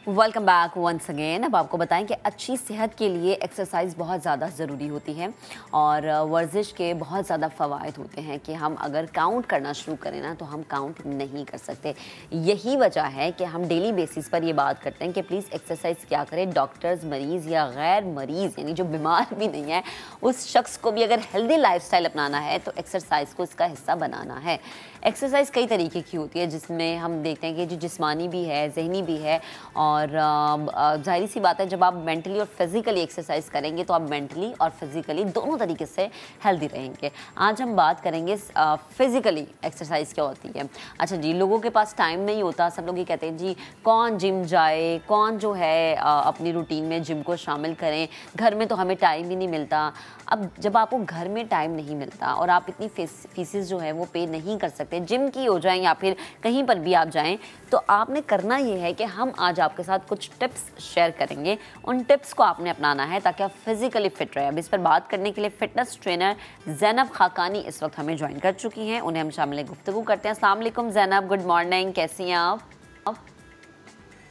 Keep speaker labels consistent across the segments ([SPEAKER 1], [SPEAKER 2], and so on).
[SPEAKER 1] Welcome back once again. अब आपको बताएं कि अच्छी सेहत के लिए एक्सरसाइज बहुत ज़्यादा ज़रूरी होती है और वर्जिश के बहुत ज़्यादा फ़वाइद होते हैं कि हम अगर काउंट करना शुरू करें ना तो हम काउंट नहीं कर सकते। यही वजह है कि हम डेली बेसिस पर ये बात करते हैं कि प्लीज़ एक्सरसाइज क्या करें। डॉक्टर्स, मरीज़ या गैर मरीज़ यानी जो बीमार भी नहीं है उस शख्स को भी अगर हेल्दी लाइफस्टाइल अपनाना है तो एक्सरसाइज को इसका हिस्सा बनाना है। एक्सरसाइज कई तरीके की होती है जिसमें हम देखते हैं कि जो जिस्मानी भी है, जहनी भी है और जाहिर सी बात है जब आप मेंटली और फिज़िकली एक्सरसाइज करेंगे तो आप मेंटली और फिज़िकली दोनों तरीके से हेल्दी रहेंगे। आज हम बात करेंगे फिज़िकली एक्सरसाइज क्या होती है। अच्छा जी, लोगों के पास टाइम नहीं होता। सब लोग ये कहते हैं जी कौन जिम जाए, कौन जो है अपनी रूटीन में जिम को शामिल करें, घर में तो हमें टाइम ही नहीं मिलता। अब जब आपको घर में टाइम नहीं मिलता और आप इतनी फीसेस जो है वो पे नहीं कर सकते, जिम की हो जाएं या फिर कहीं पर भी आप जाएं, तो आपने करना ये है कि हम आज आपके साथ कुछ टिप्स शेयर करेंगे। उन टिप्स को आपने अपनाना है ताकि आप फिजिकली फिट रहे। अब इस पर बात करने के लिए फिटनेस ट्रेनर ज़ैनब खाकानी इस वक्त हमें ज्वाइन कर चुकी हैं। उन्हें हम शामिल गुफ्तगू करते हैं। अस्सलाम वालेकुम ज़ैनब, गुड मॉर्निंग, कैसी हैं आप?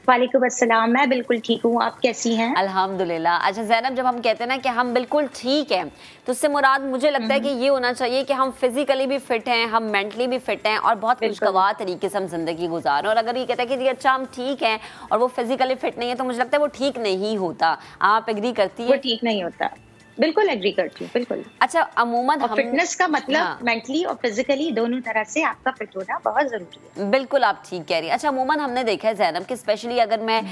[SPEAKER 2] वालेकुम अस्सलाम, मैं बिल्कुल ठीक हूँ, आप कैसी हैं?
[SPEAKER 1] अल्हम्दुलिल्लाह। अच्छा ज़ैनब, जब हम कहते हैं ना कि हम बिल्कुल ठीक हैं तो उससे मुराद मुझे लगता है कि ये होना चाहिए कि हम फिजिकली भी फिट हैं, हम मेंटली भी फिट हैं और बहुत खुशगवार तरीके से हम जिंदगी गुजार रहे हैं। और अगर ये कहता है कि जी अच्छा हम ठीक हैं और वो फिजिकली फिट नहीं है तो मुझे लगता है वो ठीक नहीं होता। आप एग्री करती है?
[SPEAKER 2] वो ठीक नहीं होता, बिल्कुल एग्री करती हूँ, बिल्कुल।
[SPEAKER 1] अच्छा, अमूमन
[SPEAKER 2] हम फिटनेस का मतलब मेंटली और फिजिकली दोनों तरह से आपका फिट होना बहुत जरूरी है।
[SPEAKER 1] बिल्कुल, आप ठीक कह रही हैं। अच्छा, अमूमन हमने देखा है ज़ैनब कि स्पेशली अगर मैं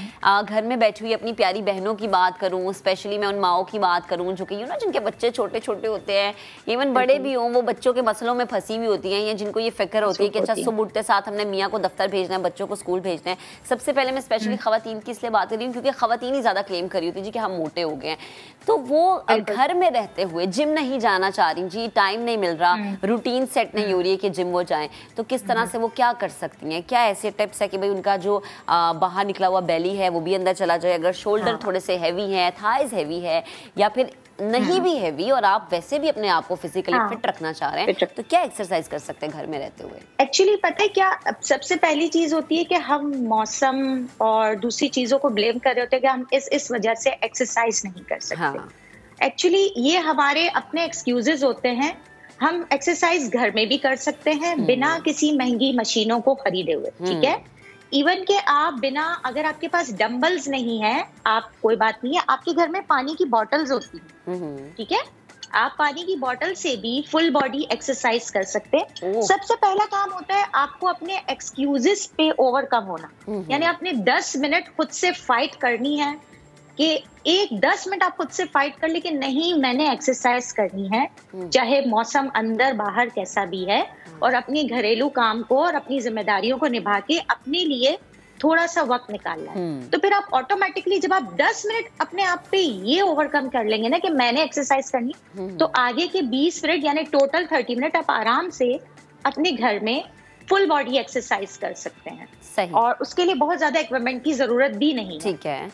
[SPEAKER 1] घर में बैठी हुई अपनी प्यारी बहनों की बात करूं, स्पेशली मैं उन माओं की बात करूं जो कि जिनके बच्चे छोटे छोटे होते हैं, इवन बड़े भी हों, वो बच्चों के मसलों में फंसी हुई होती हैं या जिनको ये फिक्र होती है कि अच्छा सुबह उठते साथ हमने मियाँ को दफ्तर भेजना है, बच्चों को स्कूल भेजना है। सबसे पहले मैं स्पेशली खवातीन की इसलिए बात कर रही हूँ क्योंकि खवातीन ही ज़्यादा क्लेम करी होती है जी कि हम मोटे हो गए हैं। तो वो घर में रहते हुए जिम नहीं जाना चाह रही, जी टाइम नहीं मिल रहा, रूटीन सेट नहीं हो रही है कि जिम वो जाएं, तो किस तरह से वो क्या कर सकती हैं? क्या ऐसे टिप्स है कि भाई उनका जो बाहर निकला हुआ बेली है वो भी अंदर चला जाए? अगर शोल्डर थोड़े से हैवी है, थाइज हैवी है या फिर नहीं भी हैवी और आप वैसे भी अपने आप को फिजिकली फिट रखना चाह रहे हैं, तो क्या एक्सरसाइज कर सकते हैं घर में रहते हुए?
[SPEAKER 2] एक्चुअली पता है क्या, सबसे पहली चीज होती है कि हम मौसम और दूसरी चीजों को ब्लेम कर रहे होते हैं कि हम इस वजह से एक्सरसाइज नहीं कर सकते। एक्चुअली ये हमारे अपने एक्सक्यूजेस होते हैं। हम एक्सरसाइज घर में भी कर सकते हैं बिना किसी महंगी मशीनों को खरीदे हुए, ठीक है। इवन के आप बिना, अगर आपके पास डंबल्स नहीं है, आप कोई बात नहीं है, आपके घर में पानी की बॉटल्स होती हैं, ठीक है, आप पानी की बॉटल से भी फुल बॉडी एक्सरसाइज कर सकते हैं। सबसे पहला काम होता है आपको अपने एक्सक्यूजेस पे ओवरकम होना, यानी आपने 10 मिनट खुद से फाइट करनी है कि 10 मिनट आप खुद से फाइट कर, लेकिन नहीं मैंने एक्सरसाइज करनी है, चाहे मौसम अंदर बाहर कैसा भी है, और अपने घरेलू काम को और अपनी जिम्मेदारियों को निभा के अपने लिए थोड़ा सा वक्त निकालना है। तो फिर आप ऑटोमेटिकली जब आप 10 मिनट अपने आप पे ये ओवरकम कर लेंगे ना कि मैंने एक्सरसाइज करनी, तो आगे के 20 मिनट यानी टोटल 30 मिनट आप आराम से अपने घर में फुल बॉडी एक्सरसाइज कर सकते हैं।
[SPEAKER 1] सही।
[SPEAKER 2] और उसके लिए बहुत ज्यादा इक्विपमेंट की जरूरत भी नहीं है।
[SPEAKER 1] ठीक है।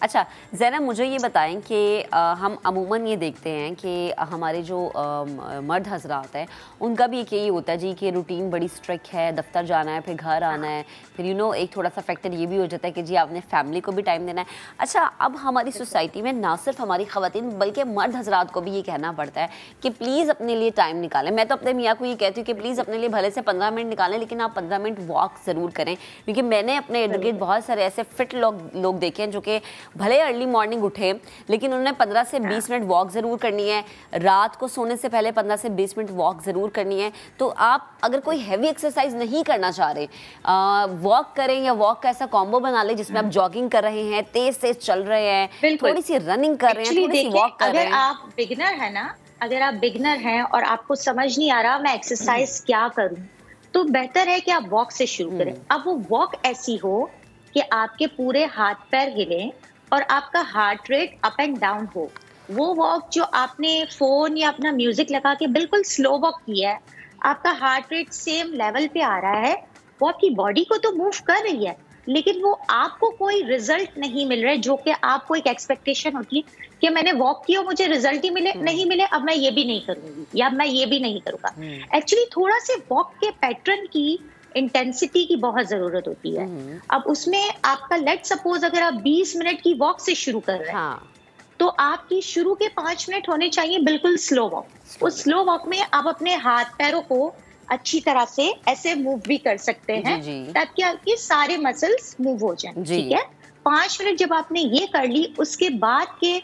[SPEAKER 1] अच्छा ज़ैनब, मुझे ये बताएं कि हम अमूमन ये देखते हैं कि हमारे जो मर्द हजरात हैं उनका भी एक यही होता है जी कि रूटीन बड़ी स्ट्रिक्ट है, दफ्तर जाना है, फिर घर आना है, फिर एक थोड़ा सा फैक्टर ये भी हो जाता है कि जी आपने फैमिली को भी टाइम देना है। अच्छा, अब हमारी सोसाइटी में ना सिर्फ हमारी ख़वातीन बल्कि मर्द हजरात को भी ये कहना पड़ता है कि प्लीज़ अपने लिए टाइम निकालें। मैं तो अपने मियाँ को ये कहती हूँ कि प्लीज़ अपने लिए भले से 15 मिनट निकालें, लेकिन आप 15 मिनट वॉक ज़रूर करें, क्योंकि मैंने अपने इर्द गिर्द बहुत सारे ऐसे फिट लोग देखे हैं जो कि भले अर्ली मॉर्निंग उठे लेकिन उन्होंने 15 से 20 मिनट वॉक ज़रूर करनी है, रात को सोने से पहले 15 से 20 मिनट वॉक ज़रूर करनी है। तो आप अगर कोई हैवी एक्सरसाइज नहीं करना चाह रहे, वॉक करें या वॉक का ऐसा कॉम्बो बना ले जिसमें आप जॉगिंग कर रहे हैं, तेज चल रहे हैं, थोड़ी सी रनिंग कर रहे हैं, थोड़ी सी वॉक कर रहे हैं।
[SPEAKER 2] अगर आप बिगिनर है ना, अगर आप बिगिनर हैं और आपको समझ नहीं आ रहा मैं एक्सरसाइज क्या करूं, तो बेहतर है कि आप वॉक से शुरू करें। अब वो वॉक ऐसी हो कि आपके पूरे हाथ पैर हिले और आपका heart rate up and down हो। वो वॉक जो आपने फोन या अपना म्यूजिक लगा के बिल्कुल स्लो वॉक किया है, आपका हार्ट रेट सेम लेवल पे आ रहा है, वो आपकी बॉडी को तो मूव कर रही है, लेकिन वो आपको कोई रिजल्ट नहीं मिल रहा है जो कि आपको एक एक्सपेक्टेशन होती है कि मैंने वॉक किया, मुझे रिजल्ट ही मिले, नहीं मिले, अब मैं ये भी नहीं करूंगी या मैं ये भी नहीं करूंगा। एक्चुअली थोड़ा से वॉक के पैटर्न की इंटेंसिटी की बहुत जरूरत होती है। अब उसमें आपका लेट सपोज अगर आप 20 मिनट की वॉक से शुरू कर रहे हैं, तो आपकी शुरू के 5 मिनट होने चाहिए बिल्कुल स्लो वॉक। उस स्लो वॉक में आप अपने हाथ पैरों को अच्छी तरह से ऐसे मूव भी कर सकते हैं ताकि आपके सारे मसल्स मूव हो जाएं, ठीक है। 5 मिनट जब आपने ये कर ली, उसके बाद के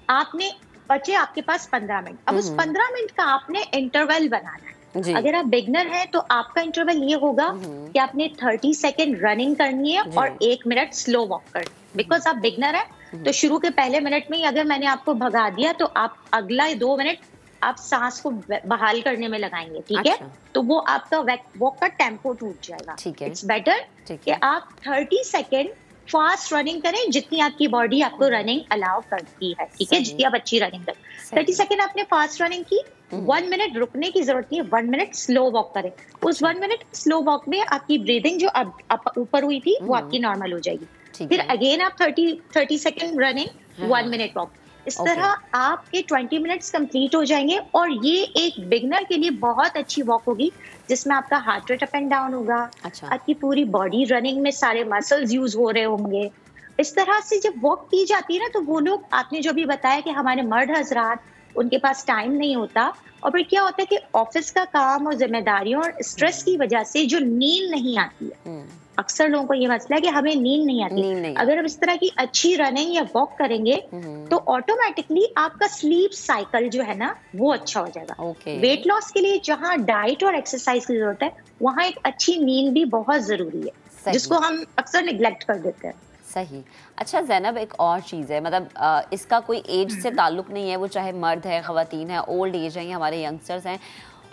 [SPEAKER 2] आपने बचे आपके पास 15 मिनट। अब उस 15 मिनट का आपने इंटरवल बनाना है। अगर आप बिगनर हैं तो आपका इंटरवल ये होगा कि आपने 30 सेकेंड रनिंग करनी है और 1 मिनट स्लो वॉक करनी है। बिकॉज आप बिगनर है तो शुरू के पहले मिनट में ही अगर मैंने आपको भगा दिया तो आप अगला 2 मिनट आप सांस को बहाल करने में लगाएंगे, ठीक है। तो वो आपका वॉक का टेम्पो टूट जाएगा। इट्स बेटर कि आप 30 सेकेंड फास्ट रनिंग करें जितनी आपकी बॉडी आपको रनिंग अलाउ करती है, ठीक है, जितनी आप अच्छी रनिंग करें। 30 सेकेंड आपने फास्ट रनिंग की, 1 मिनट रुकने की जरूरत नहीं है, 1 मिनट स्लो वॉक करें। उस 1 मिनट स्लो वॉक में आपकी ब्रीदिंग जो अब ऊपर हुई थी वो आपकी नॉर्मल हो जाएगी। फिर अगेन आप 30 सेकेंड रनिंग, 1 मिनट वॉक। इस तरह आपके 20 मिनट्स कंप्लीट हो जाएंगे और ये एक बिगनर के लिए बहुत अच्छी वॉक होगी जिसमें आपका heart rate up and down होगा। आपकी पूरी बॉडी रनिंग में सारे मसल्स यूज हो रहे होंगे। इस तरह से जब वॉक की जाती है ना, तो वो लोग, आपने जो भी बताया कि हमारे मर्द हजरात, उनके पास टाइम नहीं होता और फिर क्या होता है कि ऑफिस का काम और जिम्मेदारियों और स्ट्रेस की वजह से जो नींद नहीं आती है, अक्सर लोगों को ये मसला है कि हमें नींद नहीं आती। अगर हम इस तरह की अच्छी रनिंग या वॉक करेंगे तो ऑटोमेटिकली आपका स्लीप साइकिल जो है ना वो अच्छा हो जाएगा। वेट लॉस के लिए जहाँ डाइट और एक्सरसाइज की जरूरत है, वहाँ एक अच्छी नींद भी बहुत जरूरी है, जिसको हम अक्सर निग्लेक्ट कर देते हैं।
[SPEAKER 1] सही। अच्छा ज़ैनब, एक और चीज़ है, मतलब इसका कोई एज से ताल्लुक नहीं है, वो चाहे मर्द है, ख़वातीन है, ओल्ड एज है या हमारे यंगस्टर्स हैं,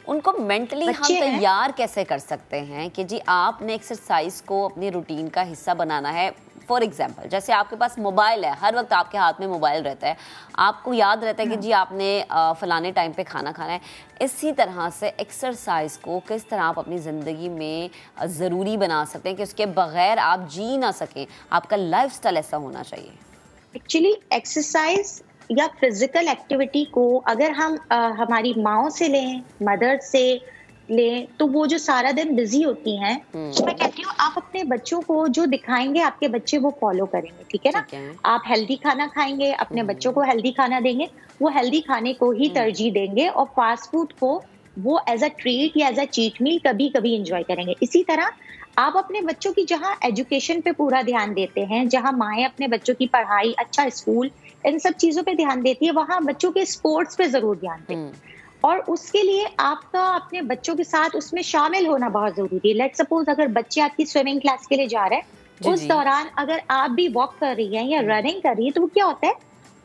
[SPEAKER 1] उनको मेंटली हम तैयार कैसे कर सकते हैं कि जी आपने एक्सरसाइज को अपनी रूटीन का हिस्सा बनाना है। फॉर एग्जांपल, जैसे आपके पास मोबाइल है, हर वक्त आपके हाथ में मोबाइल रहता है, आपको याद रहता है कि जी आपने फलाने टाइम पे खाना खाना है। इसी तरह से एक्सरसाइज को किस तरह आप अपनी ज़िंदगी में ज़रूरी बना सकते हैं कि उसके बगैर आप जी ना सकें, आपका लाइफस्टाइल ऐसा होना चाहिए।
[SPEAKER 2] एक्चुअली एक्सरसाइज या फिजिकल एक्टिविटी को अगर हम हमारी माओ से लें, मदर से लें, तो वो जो सारा दिन बिजी होती हैं, तो मैं कहती हूँ आप अपने बच्चों को जो दिखाएंगे आपके बच्चे वो फॉलो करेंगे, ठीक है ना। आप हेल्दी खाना खाएंगे, अपने बच्चों को हेल्दी खाना देंगे, वो हेल्दी खाने को ही तरजीह देंगे और फास्ट फूड को वो एज अ ट्रीट या एज अ चीट मील कभी कभी इंजॉय करेंगे। इसी तरह आप अपने बच्चों की जहाँ एजुकेशन पे पूरा ध्यान देते हैं, जहाँ माएँ अपने बच्चों की पढ़ाई, अच्छा स्कूल, इन सब चीजों पे ध्यान देती है, वहाँ बच्चों के स्पोर्ट्स पे जरूर ध्यान दें। और उसके लिए आपका अपने बच्चों के साथ उसमें शामिल होना बहुत जरूरी है। लेट्स सपोज अगर बच्चे आपकी स्विमिंग क्लास के लिए जा रहे हैं, उस दौरान अगर आप भी वॉक कर रही हैं या रनिंग कर रही है, तो वो क्या होता है,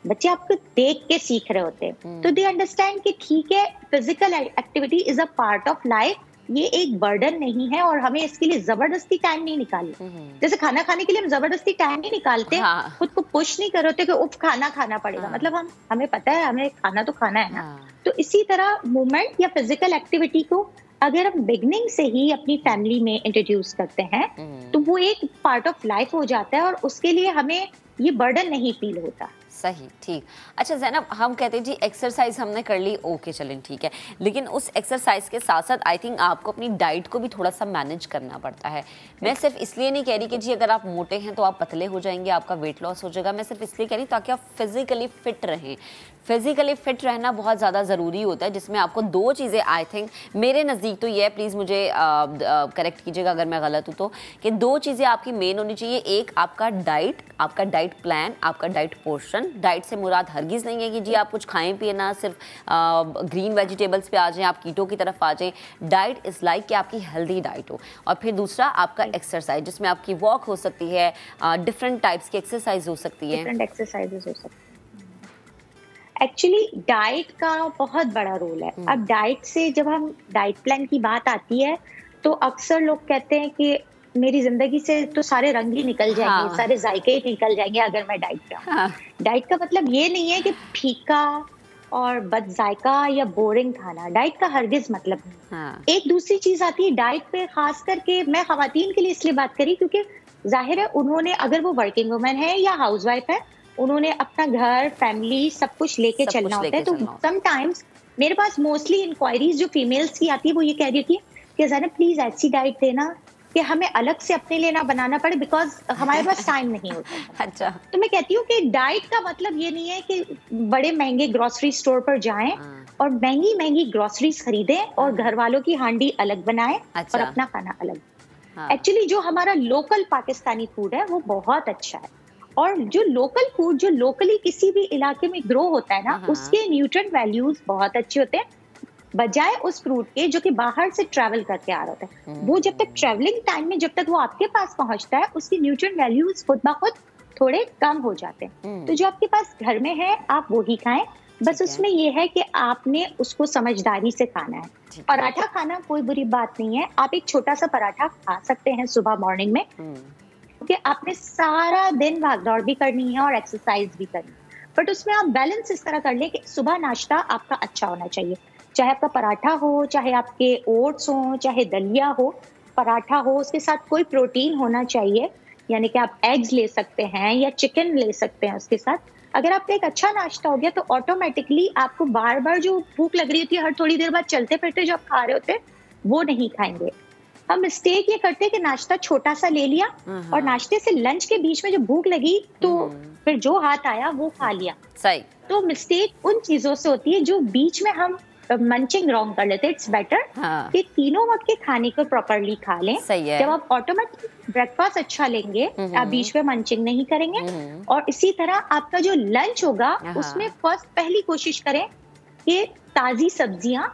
[SPEAKER 2] बच्चे आपको देख के सीख रहे होते हैं, तो दे अंडरस्टैंड कि ठीक है, physical activity is a part of life, ये एक बर्डन नहीं है और हमें इसके लिए जबरदस्ती टाइम नहीं निकालना। जैसे खाना खाने के लिए हम जबरदस्ती टाइम नहीं निकालते, खुद को पुश नहीं करते कि उफ खाना खाना पड़ेगा, मतलब हमें पता है हमें खाना तो खाना है ना। तो इसी तरह मूवमेंट या फिजिकल एक्टिविटी को अगर हम बिगनिंग से ही अपनी फैमिली में इंट्रोड्यूस करते हैं तो वो एक पार्ट ऑफ लाइफ हो जाता है और उसके लिए हमें ये बर्डन नहीं फील होता।
[SPEAKER 1] सही, ठीक। अच्छा ज़ैनब, हम कहते हैं जी एक्सरसाइज हमने कर ली, ओके चलें ठीक है, लेकिन उस एक्सरसाइज के साथ साथ आई थिंक आपको अपनी डाइट को भी थोड़ा सा मैनेज करना पड़ता है। मैं सिर्फ इसलिए नहीं कह रही कि जी अगर आप मोटे हैं तो आप पतले हो जाएंगे, आपका वेट लॉस हो जाएगा, मैं सिर्फ इसलिए कह रही ताकि आप फिजिकली फिट रहें। फिजिकली फिट रहना बहुत ज़्यादा ज़रूरी होता है, जिसमें आपको 2 चीज़ें आई थिंक मेरे नज़दीक तो ये है, प्लीज़ मुझे करेक्ट कीजिएगा अगर मैं गलत हूँ तो, कि 2 चीज़ें आपकी मेन होनी चाहिए। एक आपका डाइट, आपका डाइट प्लान, आपका डाइट पोर्शन। डाइट से मुराद हरगिज़ नहीं है कि जी आप कुछ खाएं पिए ना, सिर्फ ग्रीन वेजिटेबल्स पे आ जाएं, आप कीटो की तरफ आ जाएं। डाइट इज़ लाइक कि आपकी हेल्दी डाइट हो। और फिर दूसरा आपका एक्सरसाइज, जिसमें आपकी वॉक हो सकती है, डिफरेंट टाइप्स की एक्सरसाइज हो सकती है,
[SPEAKER 2] डिफरेंट एक्सरसाइजेस हो सकती है। एक्चुअली डाइट का बहुत बड़ा रोल है। अब डाइट से जब हम डाइट प्लान की बात आती है तो अक्सर लोग कहते हैं कि मेरी जिंदगी से तो सारे रंग ही निकल जाएंगे, सारे जायके ही निकल जाएंगे अगर मैं डाइट पे। डाइट का मतलब ये नहीं है कि फीका और बद जायका या बोरिंग खाना, डाइट का हरगिज मतलब नहीं। एक दूसरी चीज आती है डाइट पे, खास करके मैं खवातीन के लिए इसलिए बात करी क्योंकि जाहिर है उन्होंने, अगर वो वर्किंग वुमेन है या हाउस वाइफ है, उन्होंने अपना घर, फैमिली सब कुछ लेके चलना होता है। तो समटाइम्स मेरे पास मोस्टली इंक्वायरीज जो फीमेल्स की आती है वो ये कह रही थी कि ज़रा प्लीज ऐसी डाइट देना कि हमें अलग से अपने लिए ना बनाना पड़े, बिकॉज हमारे पास टाइम नहीं होता।
[SPEAKER 1] अच्छा।
[SPEAKER 2] तो मैं कहती हूँ कि डाइट का मतलब ये नहीं है कि बड़े महंगे ग्रोसरी स्टोर पर जाएं और महंगी महंगी ग्रोसरीज खरीदें और घर वालों की हांडी अलग बनाएं और अपना खाना अलग। एक्चुअली जो हमारा लोकल पाकिस्तानी फूड है वो बहुत अच्छा है, और जो लोकल फूड जो लोकली किसी भी इलाके में ग्रो होता है ना, उसके न्यूट्रिएंट वैल्यूज बहुत अच्छे होते हैं, बजाय उस फ्रूट के जो कि बाहर से ट्रैवल करके आ रहा होता है। वो जब तक ट्रैवलिंग टाइम में जब तक वो आपके पास पहुंचता है, उसकी न्यूट्रिएंट वैल्यूज खुद ब खुद थोड़े कम हो जाते हैं। तो जो आपके पास घर में है आप वो ही खाएं, बस उसमें ये है कि आपने उसको समझदारी से खाना है। पराठा खाना कोई बुरी बात नहीं है, आप एक छोटा सा पराठा खा सकते हैं सुबह मॉर्निंग में, क्योंकि आपने सारा दिन भागदौड़ भी करनी है और एक्सरसाइज भी करनी है। बट उसमें आप बैलेंस इस तरह कर लें कि सुबह नाश्ता आपका अच्छा होना चाहिए, चाहे आपका पराठा हो, चाहे आपके ओट्स हो, चाहे दलिया हो, पराठा हो, उसके साथ कोई प्रोटीन होना चाहिए, यानी कि आप एग्स ले सकते हैं या चिकन ले सकते हैं उसके साथ। अगर आपका एक अच्छा नाश्ता हो गया तो ऑटोमेटिकली आपको बार बार जो भूख लग रही होती है हर थोड़ी देर बाद चलते फिरते जो आप खा रहे होते हैं वो नहीं खाएंगे। हम मिस्टेक ये करते हैं कि नाश्ता छोटा सा ले लिया और नाश्ते से लंच के बीच में जो भूख लगी तो फिर जो हाथ आया वो खा लिया।
[SPEAKER 1] सही।
[SPEAKER 2] तो मिस्टेक उन चीजों से होती है जो बीच में हम मंचिंग रॉन्ग कर लेते हैं। इट्स बेटर कि तीनों वक्त के खाने को प्रॉपरली खा लें। जब आप ऑटोमेटिक ब्रेकफास्ट अच्छा लेंगे, आप बीच में मंचिंग नहीं करेंगे, और इसी तरह आपका जो लंच होगा उसमें फर्स्ट पहली कोशिश करें कि ताजी सब्जियां,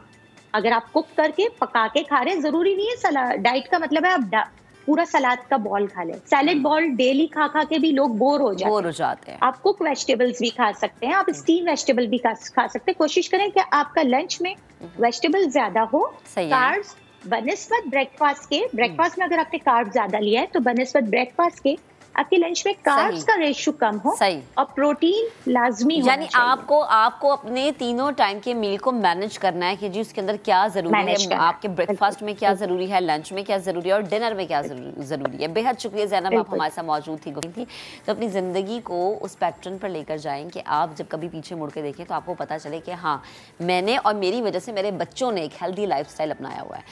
[SPEAKER 2] अगर आप कुक करके पका के खा रहे हैं, जरूरी नहीं है सलाद, डाइट का मतलब है आप पूरा सलाद का बॉल खा लें। सैलेड बॉल डेली खा खा के भी लोग बोर हो जाते हैं। आप कुक वेजिटेबल्स भी खा सकते हैं, आप स्टीम वेजिटेबल भी खा सकते हैं। कोशिश करें कि आपका लंच में वेजिटेबल ज्यादा हो। कार्ब्स बनिस्बत ब्रेकफास्ट में अगर आपने कार्ब ज्यादा लिया है तो बनिस्बत ब्रेकफास्ट के आपके लंच में कार्ब्स का रेशियो कम हो और प्रोटीन लाजमी होना चाहिए।
[SPEAKER 1] यानी आपको अपने तीनों टाइम के मील को मैनेज करना है कि जी उसके अंदर क्या जरूरी है, आपके ब्रेकफास्ट में क्या जरूरी है, लंच में क्या जरूरी है और डिनर में क्या जरूरी है। बेहद शुक्रिया ज़ैनब, आप हमारे साथ मौजूद थी। तो अपनी जिंदगी को उस पैटर्न पर लेकर जाएं कि आप जब कभी पीछे मुड़ के देखें तो आपको पता चले कि हाँ, मैंने और मेरी वजह से मेरे बच्चों ने एक हेल्दी लाइफस्टाइल अपनाया हुआ है।